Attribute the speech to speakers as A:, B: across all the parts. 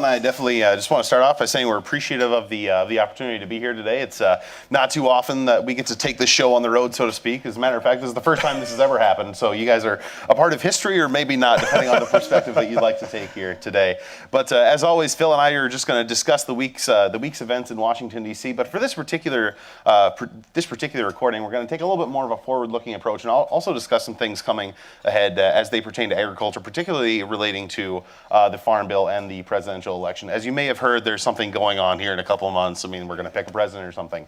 A: and I definitely just want to start off by saying we're appreciative of the opportunity to be here today. It's not too often that we get to take this show on the road, so to speak. As a matter of fact, this is the first time this has ever happened, so you guys are a part of history, or maybe not, depending on the perspective that you'd like to take here today. But as always, Phil and I are just going to discuss the week's events in Washington, D.C. But for this particular recording, we're going to take a little bit more of a forward-looking approach, and I'll also discuss some things coming ahead as they pertain to agriculture, particularly relating to the Farm Bill and the presidential election. As you may have heard, there's something going on here in a couple of months. I mean, we're going to pick a president or something.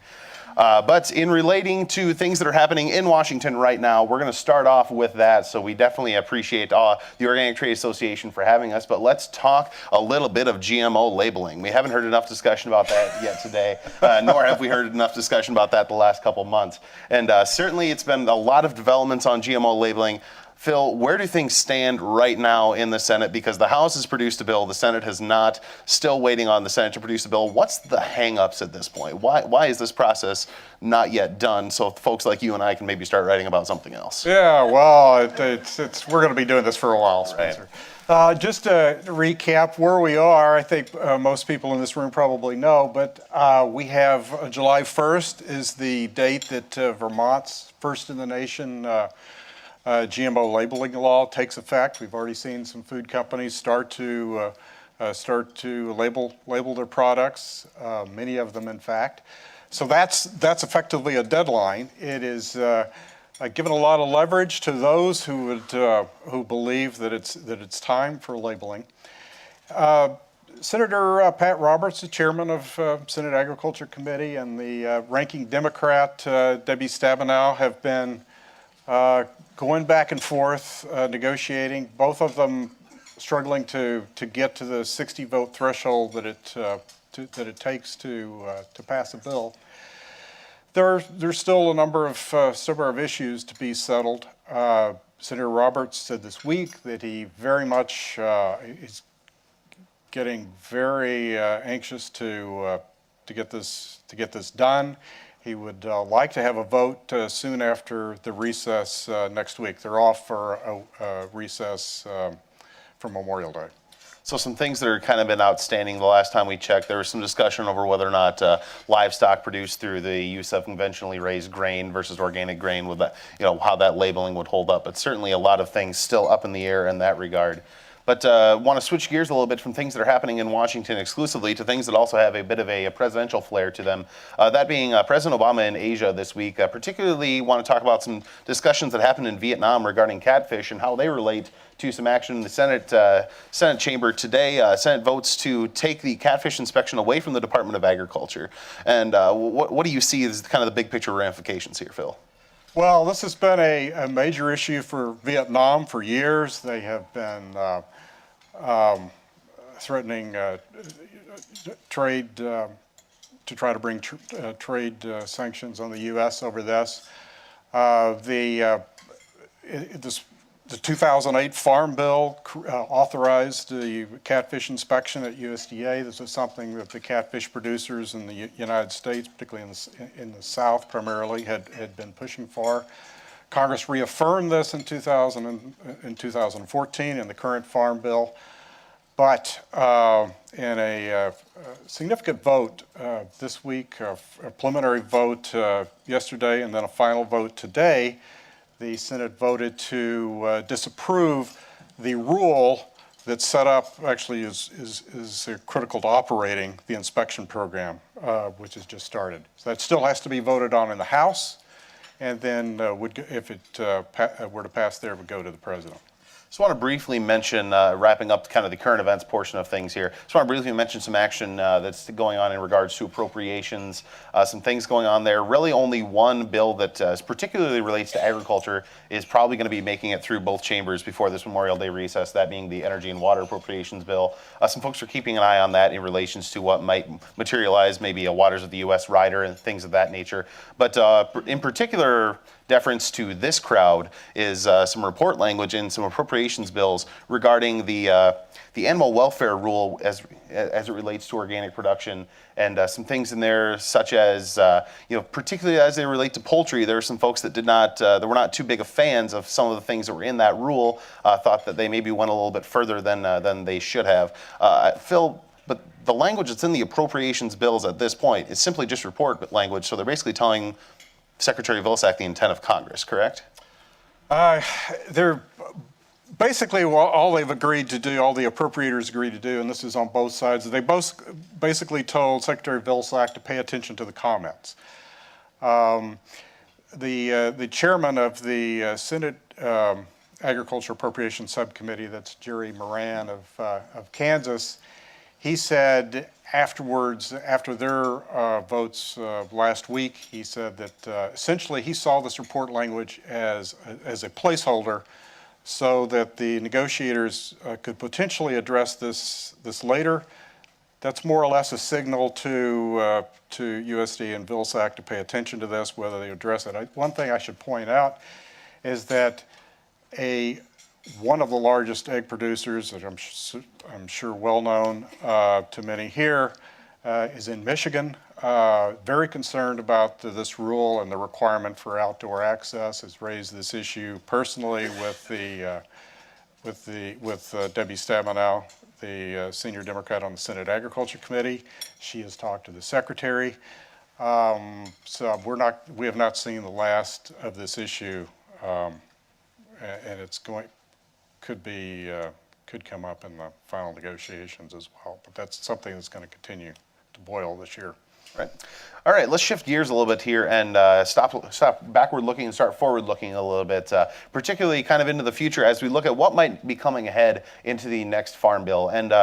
A: But in relating to things that are happening in Washington right now, we're going to start off with that. So we definitely appreciate the Organic Trade Association for having us. But let's talk a little bit of GMO labeling. We haven't heard enough discussion about that yet today, nor have we heard enough discussion about that the last couple of months. And certainly it's been a lot of developments on GMO labeling. Phil, where do things stand right now in the Senate? Because the House has produced a bill, the Senate has not, still waiting on the Senate to produce a bill. What's the hang-ups at this point? Why is this process not yet done so folks like you and I can maybe start writing about something else?
B: Yeah, well, we're going to be doing this for a while, Spencer. Right. Just to recap where we are, I think most people in this room probably know, but we have July 1st is the date that Vermont's first in the nation GMO labeling law takes effect. We've already seen some food companies start to label their products. Many of them, in fact. So that's effectively a deadline. It is given a lot of leverage to those who believe that it's time for labeling. Senator Pat Roberts, the chairman of Senate Agriculture Committee, and the ranking Democrat Debbie Stabenow have been going back and forth, negotiating, both of them struggling to get to the 60-vote threshold that it takes to pass a bill. There's still a number of issues to be settled. Senator Roberts said this week that he very much is getting very anxious to get this done. He would like to have a vote soon after the recess next week. They're off for a recess for Memorial Day.
A: So some things that are kind of been outstanding. The last time we checked, there was some discussion over whether or not livestock produced through the use of conventionally raised grain versus organic grain, with that, how that labeling would hold up. But certainly a lot of things still up in the air in that regard. But want to switch gears a little bit from things that are happening in Washington exclusively to things that also have a bit of a presidential flair to them. That being President Obama in Asia this week. Particularly want to talk about some discussions that happened in Vietnam regarding catfish and how they relate to some action in the Senate chamber today. Senate votes to take the catfish inspection away from the Department of Agriculture. And what do you see as kind of the big picture ramifications here, Phil?
B: Well, this has been a major issue for Vietnam for years. They have been threatening trade to try to bring trade sanctions on the U.S. over this. The 2008 Farm Bill authorized the catfish inspection at USDA. This is something that the catfish producers in the United States, particularly in the South primarily, had been pushing for. Congress reaffirmed this in 2014 in the current Farm Bill. But in a significant vote this week, a preliminary vote yesterday and then a final vote today, the Senate voted to disapprove the rule that's set up, actually is critical to operating the inspection program, which has just started. So that still has to be voted on in the House, and then if it were to pass there, it would go to the President.
A: Just want to briefly mention, wrapping up kind of the current events portion of things here, just want to briefly mention some action that's going on in regards to appropriations, some things going on there. Really only one bill that particularly relates to agriculture is probably going to be making it through both chambers before this Memorial Day recess, that being the Energy and Water Appropriations Bill. Some folks are keeping an eye on that in relations to what might materialize, maybe a Waters of the U.S. rider and things of that nature. But in particular, deference to this crowd is some report language in some appropriations bills regarding the animal welfare rule as it relates to organic production, and some things in there such as, particularly as they relate to poultry. There are some folks that that were not too big of fans of some of the things that were in that rule, thought that they maybe went a little bit further than they should have. Phil, but the language that's in the appropriations bills at this point is simply just report language. So they're basically telling Secretary Vilsack the intent of Congress, correct?
B: They're basically all they've agreed to do, all the appropriators agreed to do, and this is on both sides, they both basically told Secretary Vilsack to pay attention to the comments. The chairman of the Senate Agriculture Appropriations Subcommittee, that's Jerry Moran of Kansas, he said afterwards, after their votes last week, he said that essentially he saw this report language as a placeholder so that the negotiators could potentially address this later. That's more or less a signal to USD and Vilsack to pay attention to this, whether they address it. One thing I should point out is that one of the largest egg producers that I'm sure well known to many here is in Michigan. Very concerned about this rule and the requirement for outdoor access. Has raised this issue personally with Debbie Stabenow, the senior Democrat on the Senate Agriculture Committee. She has talked to the secretary. So we have not seen the last of this issue, and it's could come up in the final negotiations as well. But that's something that's going to continue to boil this year.
A: Right. All right, let's shift gears a little bit here and stop backward looking and start forward looking a little bit, particularly kind of into the future as we look at what might be coming ahead into the next farm bill. And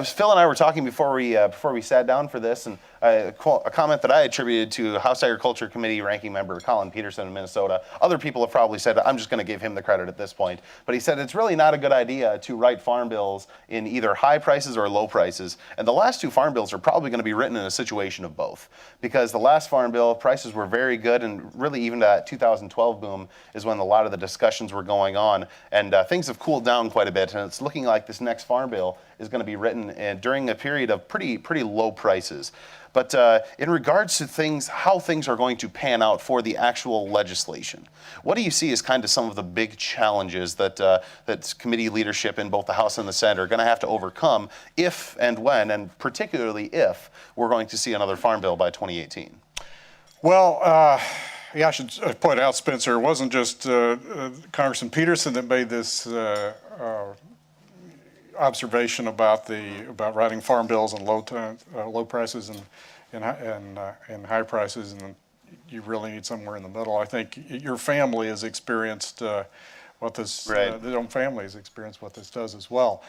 A: Phil and I were talking before we sat down for this, and a comment that I attributed to House Agriculture Committee ranking member Colin Peterson in Minnesota. Other people have probably said, I'm just going to give him the credit at this point. But he said it's really not a good idea to write farm bills in either high prices or low prices. And the last two farm bills are probably going to be written in a situation of both. Because the last farm bill, prices were very good, and really even that 2012 boom is when a lot of the discussions were going on. And things have cooled down quite a bit, and it's looking like this next farm bill is going to be written during a period of pretty low prices. But in regards to how things are going to pan out for the actual legislation, what do you see as kind of some of the big challenges that committee leadership in both the House and the Senate are going to have to overcome if and when, and particularly if, we're going to see another farm bill by 2018?
B: Well, yeah, I should point out, Spencer, it wasn't just Congressman Peterson that made this observation about writing farm bills and low prices and high prices, and you really need somewhere in the middle. I think your family has experienced what this.
A: Right.
B: Their own family has experienced what this does as well.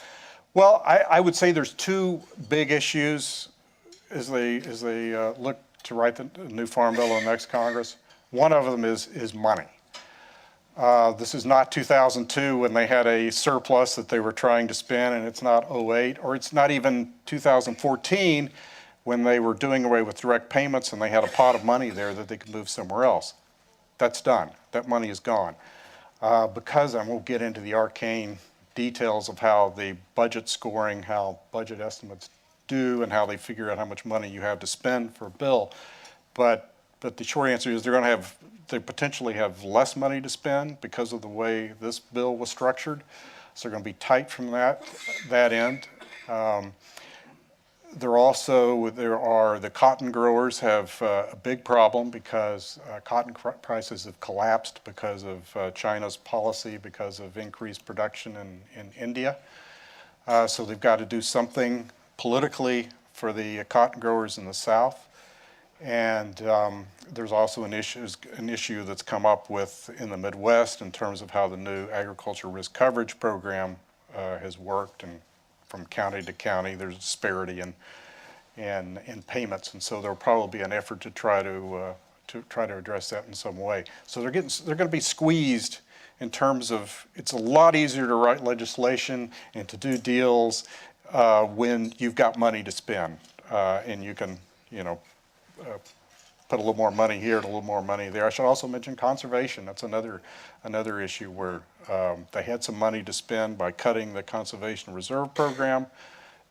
B: Well, I would say there's two big issues as they look to write the new farm bill in the next Congress. One of them is money. This is not 2002 when they had a surplus that they were trying to spend, and it's not '08, or it's not even 2014 when they were doing away with direct payments and they had a pot of money there that they could move somewhere else. That's done. That money is gone. Because I won't get into the arcane details of how the budget scoring, how budget estimates do, and how they figure out how much money you have to spend for a bill. But the short answer is they potentially have less money to spend because of the way this bill was structured. So they're going to be tight from that end. The cotton growers have a big problem because cotton prices have collapsed because of China's policy, because of increased production in India. So they've got to do something politically for the cotton growers in the South. And there's also an issue that's come up in the Midwest in terms of how the new agriculture risk coverage program has worked, and from county to county there's disparity in payments, and so there'll probably be an effort to try to address that in some way. So they're going to be squeezed in terms of, it's a lot easier to write legislation and to do deals when you've got money to spend, and you can put a little more money here and a little more money there. I should also mention conservation. That's another issue where they had some money to spend by cutting the Conservation Reserve Program.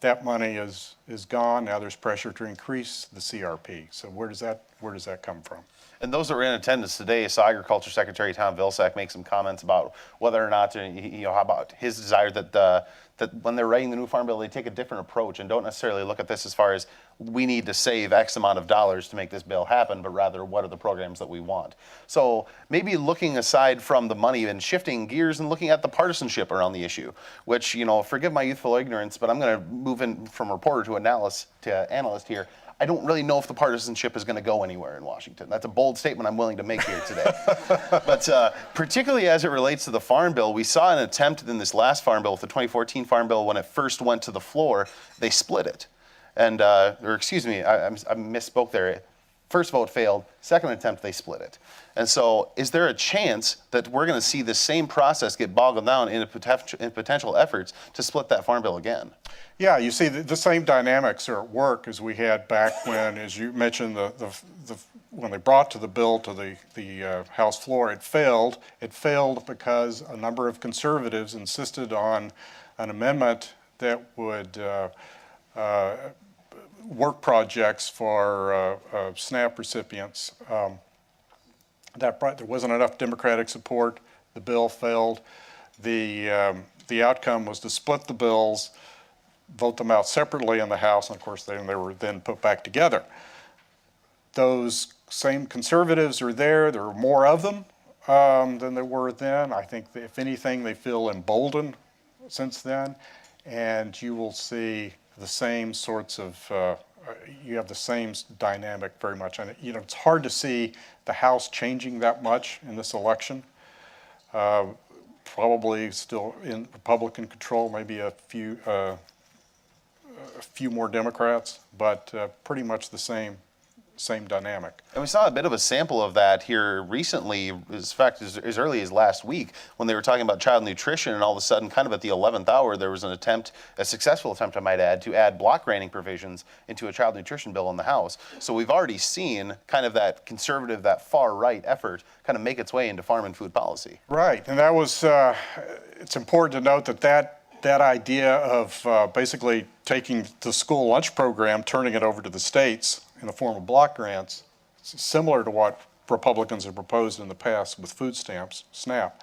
B: That money is is gone. Now there's pressure to increase the CRP. So where does that come from?
A: And those that were in attendance today saw Agriculture Secretary Tom Vilsack make some comments about whether or not, how about his desire that when they're writing the new farm bill, they take a different approach and don't necessarily look at this as far as we need to save X amount of dollars to make this bill happen, but rather what are the programs that we want. So maybe looking aside from the money and shifting gears and looking at the partisanship around the issue, which, forgive my youthful ignorance, but I'm going to move in from reporter to analyst here. I don't really know if the partisanship is going to go anywhere in Washington. That's a bold statement I'm willing to make here today. But particularly as it relates to the Farm Bill, we saw an attempt in this last Farm Bill, with the 2014 Farm Bill, when it first went to the floor, they split it. And, or excuse me, I misspoke there. First vote failed, second attempt, they split it. And so is there a chance that we're going to see the same process get boggled down in potential efforts to split that Farm Bill again?
B: Yeah, you see the same dynamics are at work as we had back when, as you mentioned, when they brought the bill to the House floor, it failed. It failed because a number of conservatives insisted on an amendment that would work projects for SNAP recipients. There wasn't enough Democratic support. The bill failed. The outcome was to split the bills, vote them out separately in the House, and of course they were then put back together. Those same conservatives are there. There are more of them than there were then. I think that if anything, they feel emboldened since then, and you will see the same sorts of, you have the same dynamic very much. And it's hard to see the House changing that much in this election. Probably still in Republican control, maybe a few more Democrats, but pretty much the same dynamic.
A: And we saw a bit of a sample of that here recently, in fact, as early as last week, when they were talking about child nutrition, and all of a sudden, kind of at the 11th hour, there was an attempt, a successful attempt, I might add, to add block granting provisions into a child nutrition bill in the House. So we've already seen kind of that conservative, that far-right effort kind of make its way into farm and food policy.
B: Right, and that was, it's important to note that idea of basically taking the school lunch program, turning it over to the states in the form of block grants, similar to what Republicans have proposed in the past with food stamps, SNAP.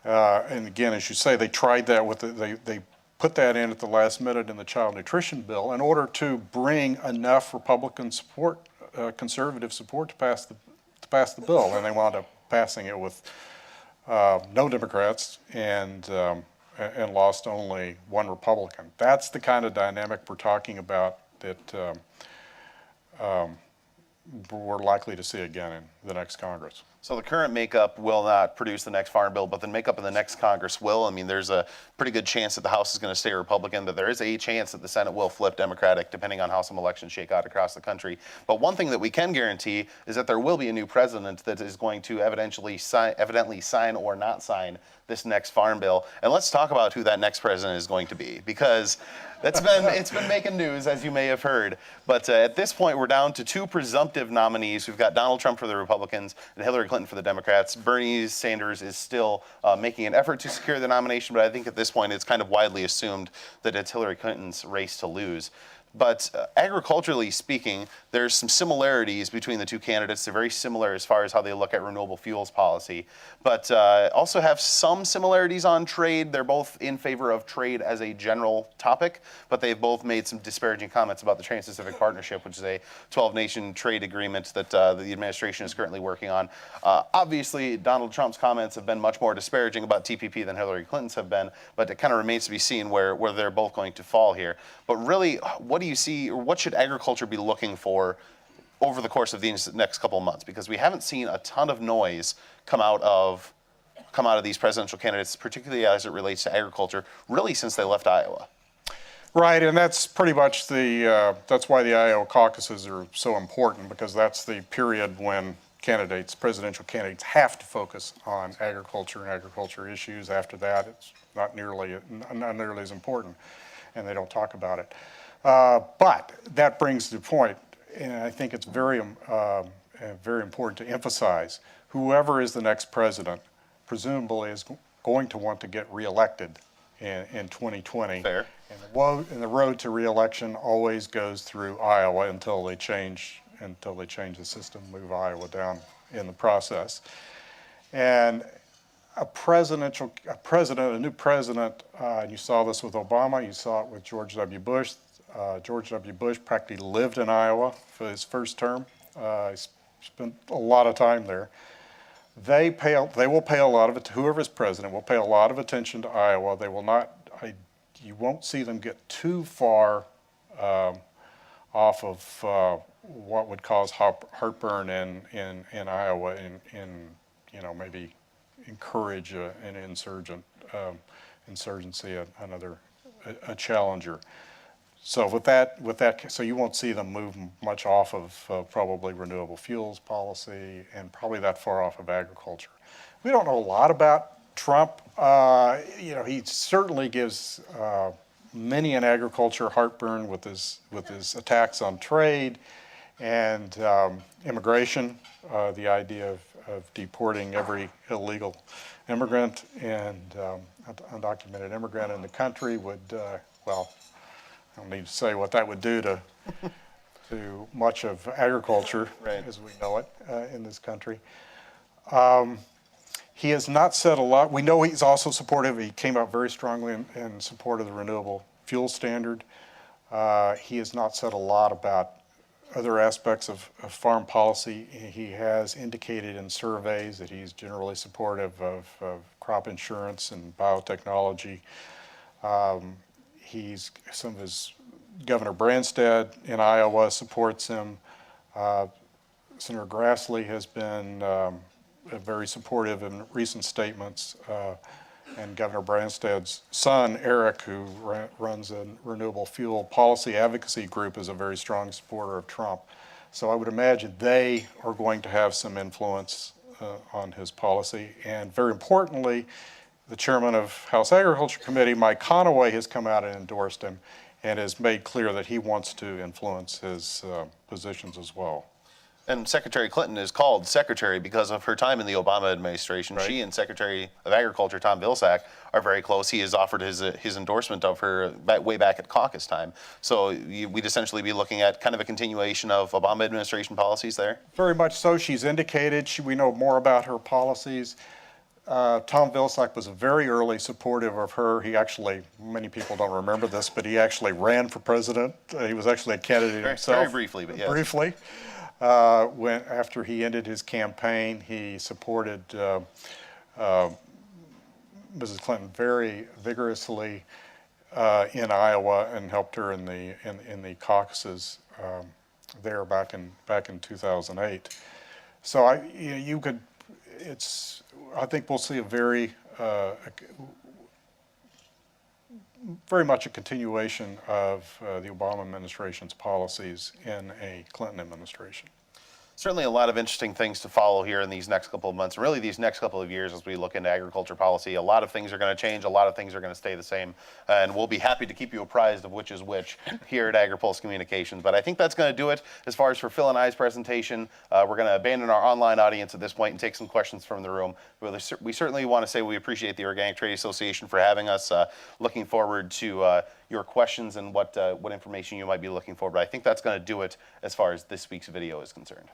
B: And again, as you say, they tried that with they put that in at the last minute in the child nutrition bill in order to bring enough Republican support, conservative support to pass the bill, and they wound up passing it with no Democrats and lost only one Republican. That's the kind of dynamic we're talking about that we're likely to see again in the next Congress.
A: So the current makeup will not produce the next farm bill, but the makeup in the next Congress will. I mean, there's a pretty good chance that the House is going to stay Republican, that there is a chance that the Senate will flip Democratic, depending on how some elections shake out across the country. But one thing that we can guarantee is that there will be a new president that is going to evidently sign or not sign this next farm bill. And let's talk about who that next president is going to be, because it's been making news, as you may have heard. But at this point, we're down to two presumptive nominees. We've got Donald Trump for the Republicans and Hillary Clinton for the Democrats. Bernie Sanders is still making an effort to secure the nomination, but I think at this point it's kind of widely assumed that it's Hillary Clinton's race to lose. But agriculturally speaking, there's some similarities between the two candidates. They're very similar as far as how they look at renewable fuels policy, but also have some similarities on trade. They're both in favor of trade as a general topic, but they've both made some disparaging comments about the Trans-Pacific Partnership, which is a 12-nation trade agreement that the administration is currently working on. Obviously, Donald Trump's comments have been much more disparaging about TPP than Hillary Clinton's have been, but it kind of remains to be seen where they're both going to fall here. But really, what do you see, or what should agriculture be looking for over the course of these next couple of months? Because we haven't seen a ton of noise come out of these presidential candidates, particularly as it relates to agriculture, really since they left Iowa.
B: Right, and that's pretty much that's why the Iowa caucuses are so important, because that's the period when presidential candidates have to focus on agriculture and agriculture issues. After that, it's not nearly as important, and they don't talk about it. But that brings the point, and I think it's very important to emphasize, whoever is the next president presumably is going to want to get reelected in 2020.
A: Fair.
B: And the road to reelection always goes through Iowa until they change the system, move Iowa down in the process. And a new president, and you saw this with Obama, you saw it with George W. Bush. George W. Bush practically lived in Iowa for his first term. He spent a lot of time there. They will pay a lot of it. Whoever is president will pay a lot of attention to Iowa. They will not. You won't see them get too far off of what would cause heartburn in Iowa, and maybe encourage an insurgency, a challenger. So with that, so you won't see them move much off of probably renewable fuels policy, and probably that far off of agriculture. We don't know a lot about Trump. He certainly gives many in agriculture heartburn with his attacks on trade and immigration. The idea of deporting every illegal immigrant and undocumented immigrant in the country would, I don't need to say what that would do to much of agriculture as we know it in this country. He has not said a lot. We know he's also supportive. He came out very strongly in support of the renewable fuel standard. He has not said a lot about other aspects of farm policy. He has indicated in surveys that he's generally supportive of crop insurance and biotechnology. Some of his Governor Branstad in Iowa supports him. Senator Grassley has been very supportive in recent statements, and Governor Branstad's son, Eric, who runs a renewable fuel policy advocacy group, is a very strong supporter of Trump. So I would imagine they are going to have some influence on his policy. And very importantly, the chairman of House Agriculture Committee, Mike Conaway, has come out and endorsed him and has made clear that he wants to influence his positions as well.
A: And Secretary Clinton is called secretary because of her time in the Obama administration. Right. She and Secretary of Agriculture Tom Vilsack are very close. He has offered his endorsement of her way back at caucus time. So we'd essentially be looking at kind of a continuation of Obama administration policies there?
B: Very much so. She's indicated we know more about her policies. Tom Vilsack was very early supportive of her. He actually, many people don't remember this, but he actually ran for president. He was actually a candidate himself.
A: Very briefly, but yes.
B: Briefly. After he ended his campaign, he supported Mrs. Clinton very vigorously in Iowa and helped her in the caucuses there back in 2008. So I think we'll see a very much a continuation of the Obama administration's policies in a Clinton administration.
A: Certainly a lot of interesting things to follow here in these next couple of months, and really these next couple of years as we look into agriculture policy. A lot of things are going to change, a lot of things are going to stay the same, and we'll be happy to keep you apprised of which is which here at Agri-Pulse Communications. But I think that's going to do it as far as for Phil and I's presentation. We're going to abandon our online audience at this point and take some questions from the room. We certainly want to say we appreciate the Organic Trade Association for having us. Looking forward to your questions and what information you might be looking for. But I think that's going to do it as far as this week's video is concerned.